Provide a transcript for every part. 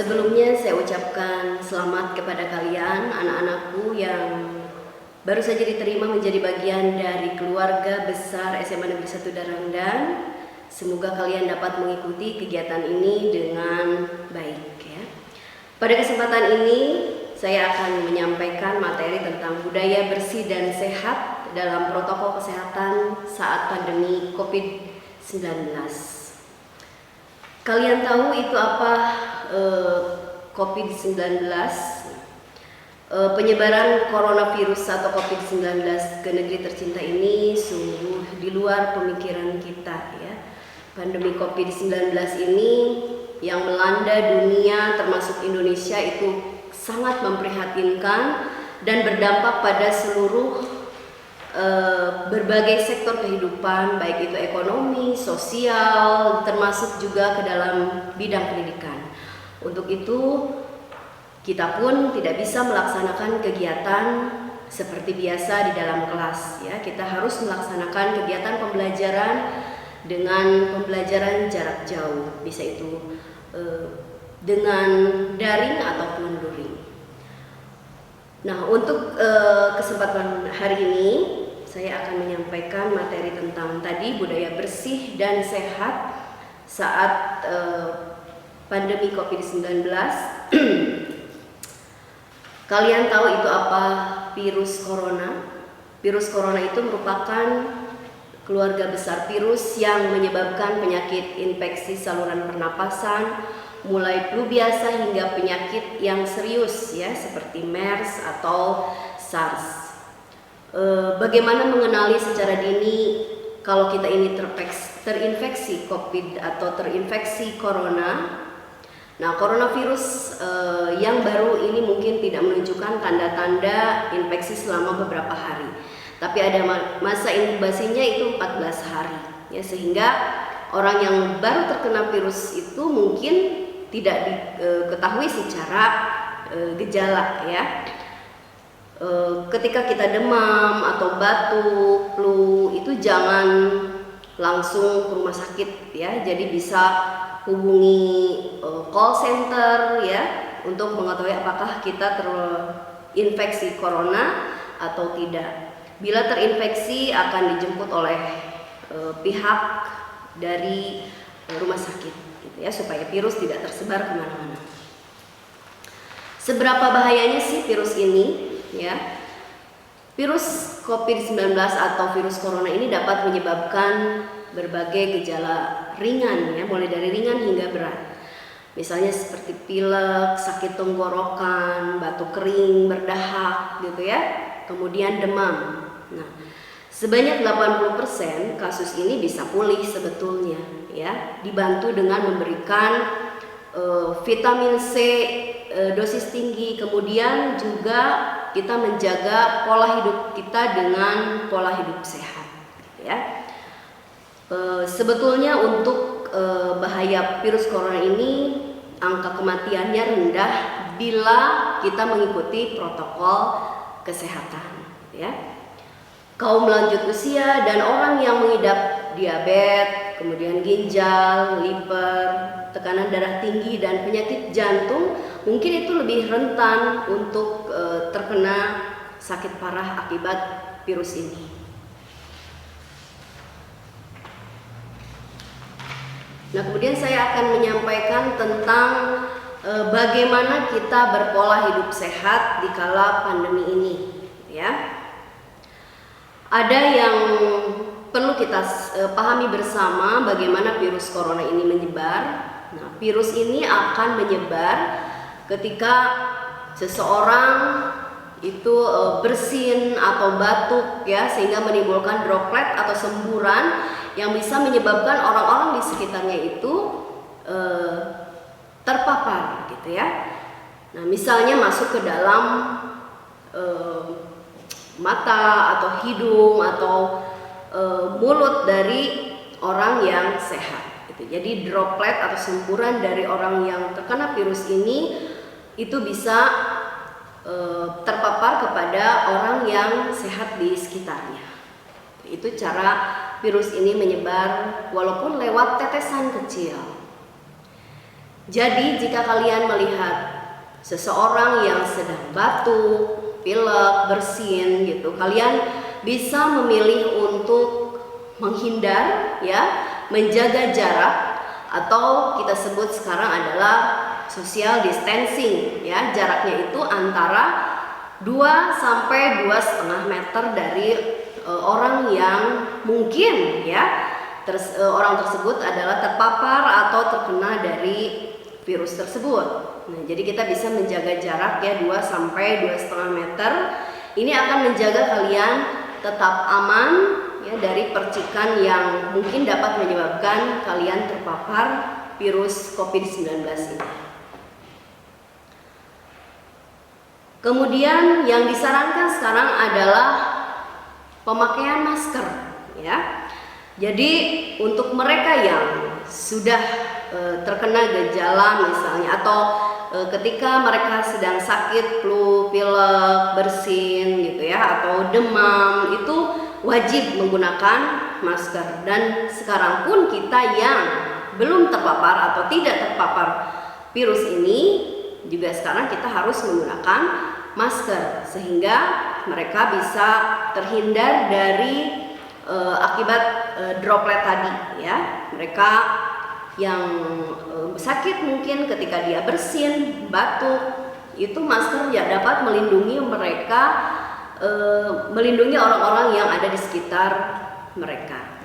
Sebelumnya saya ucapkan selamat kepada kalian, anak-anakku yang baru saja diterima menjadi bagian dari keluarga besar SMA Negeri 1 Darangdan. Semoga kalian dapat mengikuti kegiatan ini dengan baik ya. Pada kesempatan ini saya akan menyampaikan materi tentang budaya bersih dan sehat dalam protokol kesehatan saat pandemi COVID-19. Kalian tahu itu apa COVID-19? Penyebaran coronavirus atau COVID-19 ke negeri tercinta ini sungguh di luar pemikiran kita ya. Pandemi COVID-19 ini yang melanda dunia termasuk Indonesia itu sangat memprihatinkan dan berdampak pada seluruh berbagai sektor kehidupan, baik itu ekonomi, sosial, termasuk juga ke dalam bidang pendidikan. Untuk itu kita pun tidak bisa melaksanakan kegiatan seperti biasa di dalam kelas ya. Kita harus melaksanakan kegiatan pembelajaran dengan pembelajaran jarak jauh, bisa itu dengan daring ataupun luring. Nah, untuk kesempatan hari ini saya akan menyampaikan materi tentang tadi budaya bersih dan sehat saat pandemi COVID-19. Kalian tahu itu apa virus corona? Virus corona itu merupakan keluarga besar virus yang menyebabkan penyakit infeksi saluran pernapasan, mulai flu biasa hingga penyakit yang serius ya seperti MERS atau SARS. Bagaimana mengenali secara dini kalau kita ini terinfeksi COVID atau terinfeksi corona? Nah, coronavirus yang baru ini mungkin tidak menunjukkan tanda-tanda infeksi selama beberapa hari, tapi ada masa inkubasinya itu 14 hari ya, sehingga orang yang baru terkena virus itu mungkin tidak diketahui secara gejala ya. Ketika kita demam atau batuk, flu, itu jangan langsung ke rumah sakit ya. Jadi bisa hubungi call center ya untuk mengetahui apakah kita terinfeksi corona atau tidak. Bila terinfeksi akan dijemput oleh pihak dari rumah sakit gitu ya, supaya virus tidak tersebar kemana-mana. Seberapa bahayanya sih virus ini? Ya, virus COVID-19 atau virus corona ini dapat menyebabkan berbagai gejala ringan ya, mulai dari ringan hingga berat. Misalnya seperti pilek, sakit tenggorokan, batuk kering, berdahak gitu ya. Kemudian demam. Nah, sebanyak 80% kasus ini bisa pulih sebetulnya ya, dibantu dengan memberikan vitamin C dosis tinggi, kemudian juga kita menjaga pola hidup kita dengan pola hidup sehat ya. Sebetulnya untuk bahaya virus corona ini angka kematiannya rendah bila kita mengikuti protokol kesehatan ya. Kaum lanjut usia dan orang yang mengidap diabetes, kemudian ginjal, liver, tekanan darah tinggi dan penyakit jantung mungkin itu lebih rentan untuk terkena sakit parah akibat virus ini. Nah, kemudian saya akan menyampaikan tentang bagaimana kita berpola hidup sehat di kala pandemi ini ya. Ada yang perlu kita pahami bersama bagaimana virus corona ini menyebar. Nah, virus ini akan menyebar ketika seseorang itu bersin atau batuk ya, sehingga menimbulkan droplet atau semburan yang bisa menyebabkan orang-orang di sekitarnya itu terpapar gitu ya. Nah, misalnya masuk ke dalam mata atau hidung atau mulut dari orang yang sehat gitu. Jadi droplet atau semburan dari orang yang terkena virus ini itu bisa terpapar kepada orang yang sehat di sekitarnya. Itu cara virus ini menyebar walaupun lewat tetesan kecil. Jadi jika kalian melihat seseorang yang sedang batuk, pilek, bersin gitu, kalian bisa memilih untuk menghindar ya, menjaga jarak, atau kita sebut sekarang adalah social distancing ya. Jaraknya itu antara 2 sampai 2,5 meter dari orang yang mungkin ya orang tersebut adalah terpapar atau terkena dari virus tersebut. Nah, jadi kita bisa menjaga jarak ya 2 sampai 2,5 meter. Ini akan menjaga kalian tetap aman ya dari percikan yang mungkin dapat menyebabkan kalian terpapar virus COVID-19 ini. Kemudian yang disarankan sekarang adalah pemakaian masker ya. Jadi untuk mereka yang sudah terkena gejala misalnya, atau ketika mereka sedang sakit flu, pilek, bersin gitu ya, atau demam, itu wajib menggunakan masker. Dan sekarang pun kita yang belum terpapar atau tidak terpapar virus ini juga sekarang kita harus menggunakan masker sehingga mereka bisa terhindar dari akibat droplet tadi ya. Mereka yang sakit mungkin ketika dia bersin, batuk, itu masker ya dapat melindungi mereka, melindungi orang-orang yang ada di sekitar mereka.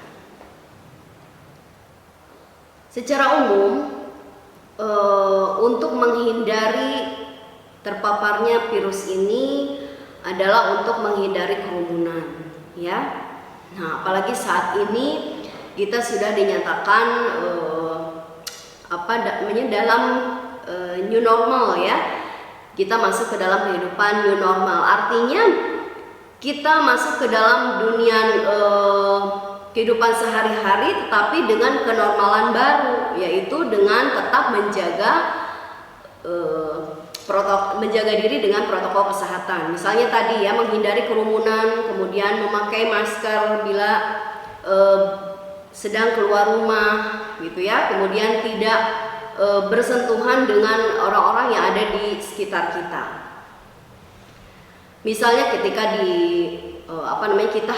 Secara umum untuk menghindari terpaparnya virus ini adalah untuk menghindari kerumunan ya. Nah, apalagi saat ini kita sudah dinyatakan dalam new normal ya. Kita masuk ke dalam kehidupan new normal. Artinya kita masuk ke dalam dunia kehidupan sehari-hari, tetapi dengan kenormalan baru, yaitu dengan tetap menjaga diri dengan protokol kesehatan. Misalnya tadi ya, menghindari kerumunan, kemudian memakai masker bila sedang keluar rumah gitu ya, kemudian tidak bersentuhan dengan orang-orang yang ada di sekitar kita. Misalnya ketika kita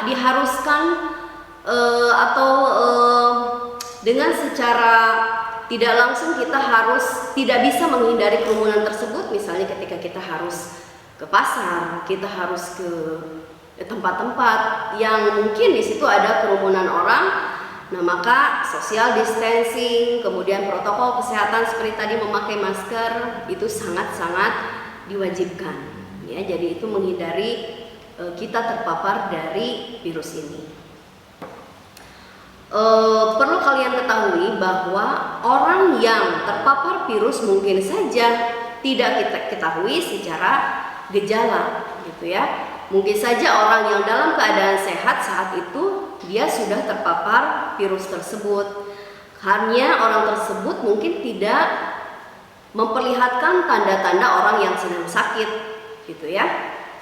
diharuskan atau dengan secara tidak langsung kita harus tidak bisa menghindari kerumunan tersebut. Misalnya ketika kita harus ke pasar, kita harus ke tempat-tempat yang mungkin di situ ada kerumunan orang. Nah, maka social distancing, kemudian protokol kesehatan seperti tadi memakai masker itu sangat-sangat diwajibkan. Ya, jadi itu menghindari kita terpapar dari virus ini. Perlu kalian ketahui bahwa orang yang terpapar virus mungkin saja tidak kita ketahui secara gejala gitu ya. Mungkin saja orang yang dalam keadaan sehat saat itu dia sudah terpapar virus tersebut. Hanya orang tersebut mungkin tidak memperlihatkan tanda-tanda orang yang sedang sakit gitu ya.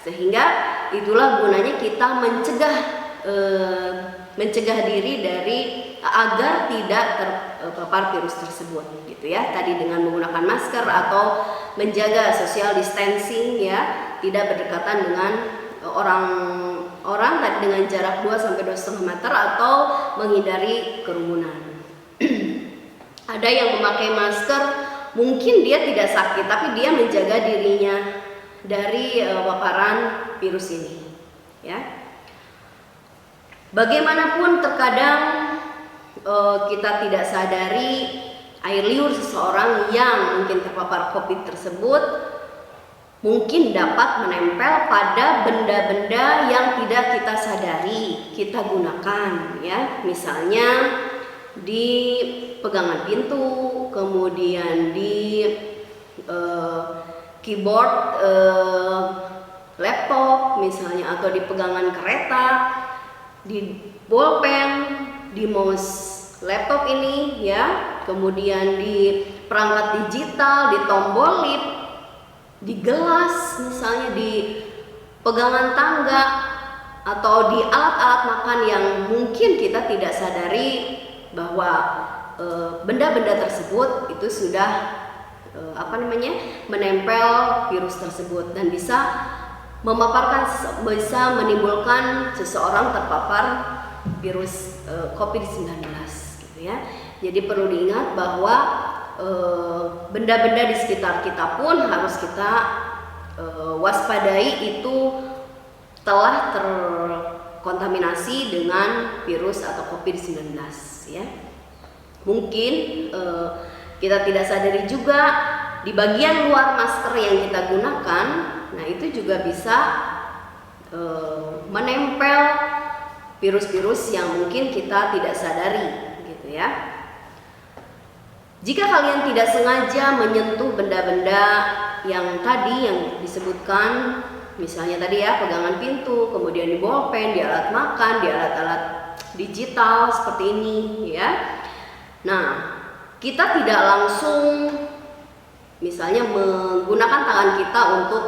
Sehingga itulah gunanya kita mencegah diri dari agar tidak terpapar virus tersebut gitu ya. Tadi dengan menggunakan masker atau menjaga social distancing ya, tidak berdekatan dengan orang tadi dengan jarak 2 sampai 2,5 meter atau menghindari kerumunan. Ada yang memakai masker mungkin dia tidak sakit tapi dia menjaga dirinya dari paparan virus ini ya. Bagaimanapun terkadang kita tidak sadari air liur seseorang yang mungkin terpapar COVID tersebut mungkin dapat menempel pada benda-benda yang tidak kita sadari kita gunakan ya. Misalnya di pegangan pintu, kemudian di keyboard laptop misalnya, atau di pegangan kereta, di bolpen, di mouse laptop ini ya, kemudian di perangkat digital, di tombol lift, di gelas misalnya, di pegangan tangga, atau di alat-alat makan yang mungkin kita tidak sadari bahwa benda-benda tersebut itu sudah menempel virus tersebut dan bisa menimbulkan seseorang terpapar virus COVID-19 gitu ya. Jadi perlu diingat bahwa benda-benda di sekitar kita pun harus kita waspadai itu telah terkontaminasi dengan virus atau COVID-19 ya. Mungkin kita tidak sadari juga di bagian luar masker yang kita gunakan, nah itu juga bisa menempel virus-virus yang mungkin kita tidak sadari gitu ya. Jika kalian tidak sengaja menyentuh benda-benda yang tadi yang disebutkan, misalnya tadi ya pegangan pintu, kemudian di bolpen, di alat makan, di alat-alat digital seperti ini ya. Nah, kita tidak langsung misalnya menggunakan tangan kita untuk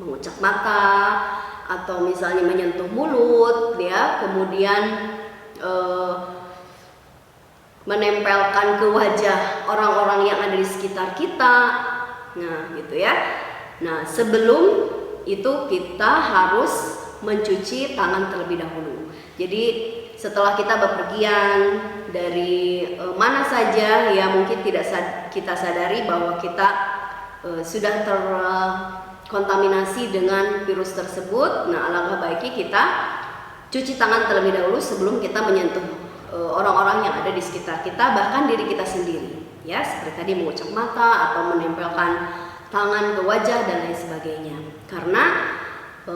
mengucak mata atau misalnya menyentuh mulut ya, kemudian menempelkan ke wajah orang-orang yang ada di sekitar kita. Nah, gitu ya. Nah, sebelum itu kita harus mencuci tangan terlebih dahulu. Jadi setelah kita bepergian dari mana saja ya, mungkin tidak kita sadari bahwa kita sudah terkontaminasi dengan virus tersebut. Nah, alangkah baiknya kita cuci tangan terlebih dahulu sebelum kita menyentuh orang-orang yang ada di sekitar kita, bahkan diri kita sendiri ya, seperti tadi mengucap mata atau menempelkan tangan ke wajah dan lain sebagainya. Karena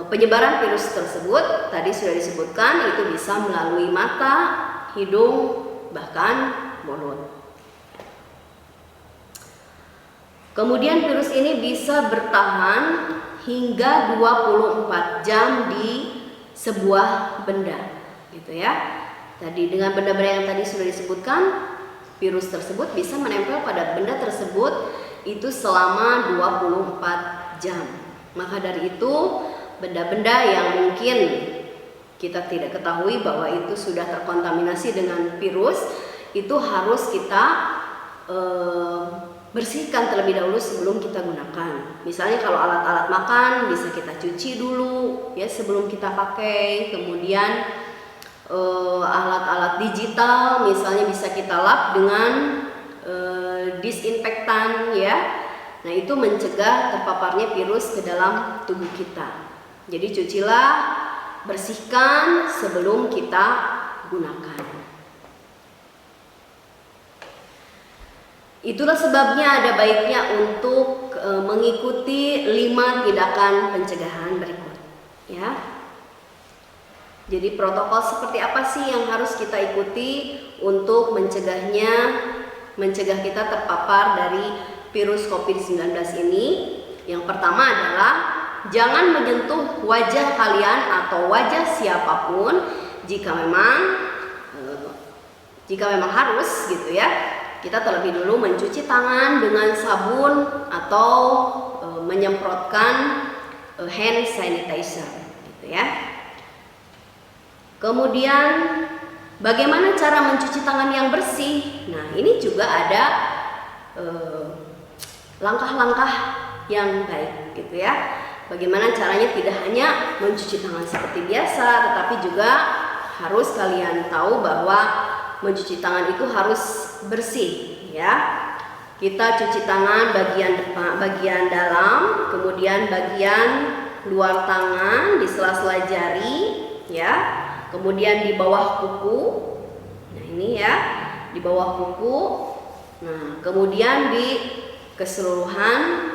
penyebaran virus tersebut tadi sudah disebutkan itu bisa melalui mata, hidung, bahkan mulut. Kemudian virus ini bisa bertahan hingga 24 jam di sebuah benda gitu ya. Tadi dengan benda-benda yang tadi sudah disebutkan, virus tersebut bisa menempel pada benda tersebut itu selama 24 jam. Maka dari itu, benda-benda yang mungkin kita tidak ketahui bahwa itu sudah terkontaminasi dengan virus, itu harus kita bersihkan terlebih dahulu sebelum kita gunakan. Misalnya kalau alat-alat makan bisa kita cuci dulu ya sebelum kita pakai. Kemudian alat-alat digital misalnya bisa kita lap dengan disinfektan ya. Nah, itu mencegah terpaparnya virus ke dalam tubuh kita. Jadi cucilah, bersihkan sebelum kita gunakan. Itulah sebabnya ada baiknya untuk mengikuti 5 tindakan pencegahan berikut ya. Jadi protokol seperti apa sih yang harus kita ikuti untuk mencegah kita terpapar dari virus COVID-19 ini? Yang pertama adalah jangan menyentuh wajah kalian atau wajah siapapun jika memang harus gitu ya. Kita terlebih dulu mencuci tangan dengan sabun atau menyemprotkan hand sanitizer gitu ya. Kemudian bagaimana cara mencuci tangan yang bersih? Nah, ini juga ada langkah-langkah yang baik gitu ya. Bagaimana caranya tidak hanya mencuci tangan seperti biasa, tetapi juga harus kalian tahu bahwa mencuci tangan itu harus bersih ya. Kita cuci tangan bagian depan, bagian dalam, kemudian bagian luar tangan di sela-sela jari ya. Kemudian di bawah kuku, nah ini ya, di bawah kuku. Nah, kemudian di keseluruhan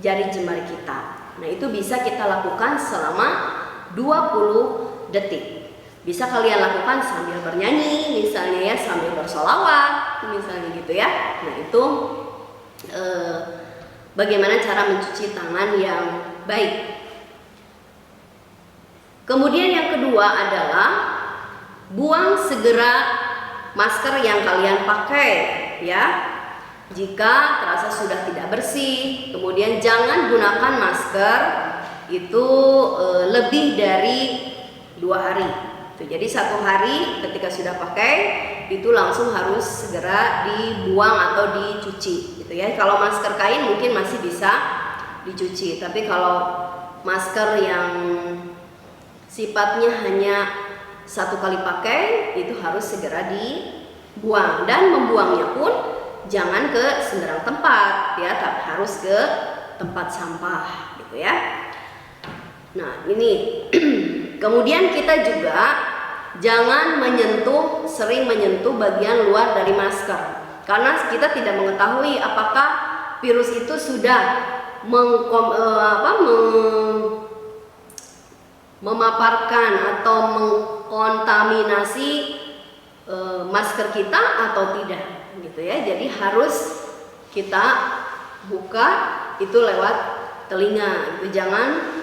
jari jemari kita. Nah, itu bisa kita lakukan selama 20 detik. Bisa kalian lakukan sambil bernyanyi, misalnya ya, sambil bersolawat, misalnya gitu ya. Nah, itu bagaimana cara mencuci tangan yang baik. Kemudian yang kedua adalah buang segera masker yang kalian pakai ya. Jika terasa sudah tidak bersih, kemudian jangan gunakan masker itu lebih dari 2 hari. Jadi 1 hari ketika sudah pakai itu langsung harus segera dibuang atau dicuci gitu ya. Kalau masker kain mungkin masih bisa dicuci, tapi kalau masker yang sifatnya hanya satu kali pakai itu harus segera dibuang, dan membuangnya pun jangan ke sembarang tempat ya, tapi harus ke tempat sampah gitu ya. Nah ini kemudian kita juga jangan sering menyentuh bagian luar dari masker, karena kita tidak mengetahui apakah virus itu sudah memaparkan atau mengkontaminasi masker kita atau tidak gitu ya. Jadi harus kita buka itu lewat telinga gitu. Jangan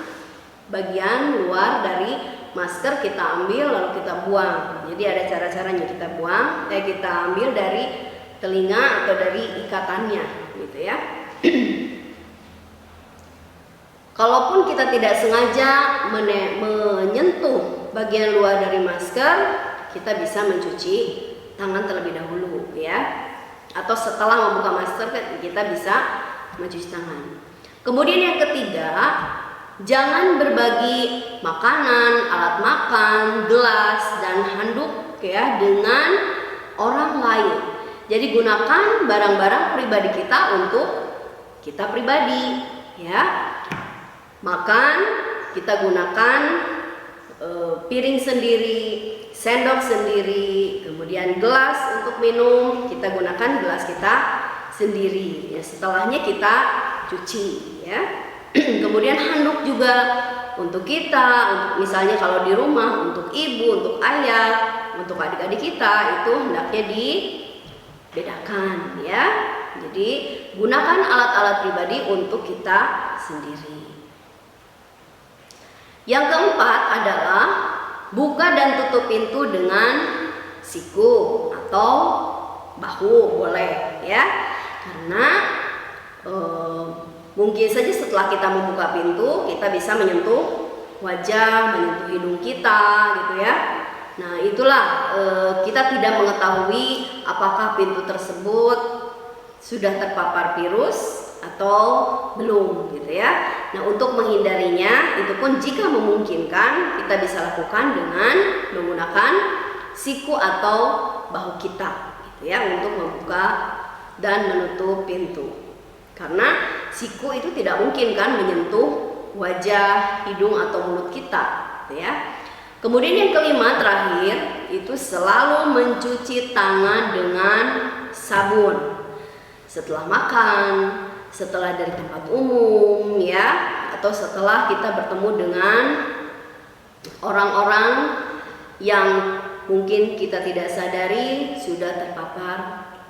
bagian luar dari masker kita ambil lalu kita buang. Jadi ada cara-caranya kita buang, kita ambil dari telinga atau dari ikatannya gitu ya. Kalaupun kita tidak sengaja menyentuh bagian luar dari masker, kita bisa mencuci tangan terlebih dahulu ya. Atau setelah membuka masker kita bisa mencuci tangan. Kemudian yang ketiga, jangan berbagi makanan, alat makan, gelas dan handuk ya dengan orang lain. Jadi gunakan barang-barang pribadi kita untuk kita pribadi ya. Makan kita gunakan piring sendiri, sendok sendiri, kemudian gelas untuk minum kita gunakan gelas kita sendiri ya, setelahnya kita cuci ya. Kemudian handuk juga untuk kita, untuk misalnya kalau di rumah untuk ibu, untuk ayah, untuk adik-adik kita itu hendaknya dibedakan ya. Jadi gunakan alat-alat pribadi untuk kita sendiri. Yang keempat adalah buka dan tutup pintu dengan siku atau bahu boleh ya, karena mungkin saja setelah kita membuka pintu kita bisa menyentuh wajah, menyentuh hidung kita gitu ya. Nah itulah kita tidak mengetahui apakah pintu tersebut sudah terpapar virus atau belum gitu ya. Nah untuk menghindarinya itu pun jika memungkinkan kita bisa lakukan dengan menggunakan siku atau bahu kita gitu ya, untuk membuka dan menutup pintu. Karena siku itu tidak mungkin kan menyentuh wajah, hidung atau mulut kita gitu ya. Kemudian yang kelima terakhir itu selalu mencuci tangan dengan sabun setelah makan, setelah dari tempat umum ya, atau setelah kita bertemu dengan orang-orang yang mungkin kita tidak sadari sudah terpapar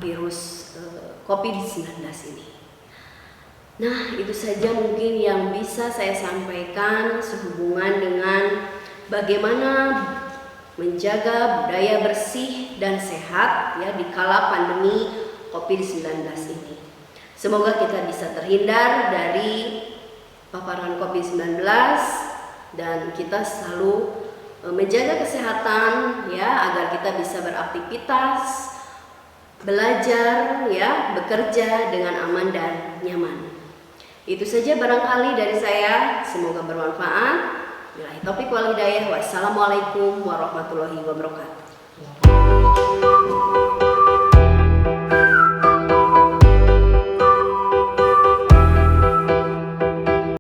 virus COVID-19 ini. Nah itu saja mungkin yang bisa saya sampaikan sehubungan dengan bagaimana menjaga budaya bersih dan sehat ya di kala pandemi COVID-19 ini. Semoga kita bisa terhindar dari paparan COVID-19 dan kita selalu menjaga kesehatan ya, agar kita bisa beraktivitas, belajar ya, bekerja dengan aman dan nyaman. Itu saja barangkali dari saya, semoga bermanfaat. Billahi taufiq wal hidayah. Wassalamualaikum warahmatullahi wabarakatuh.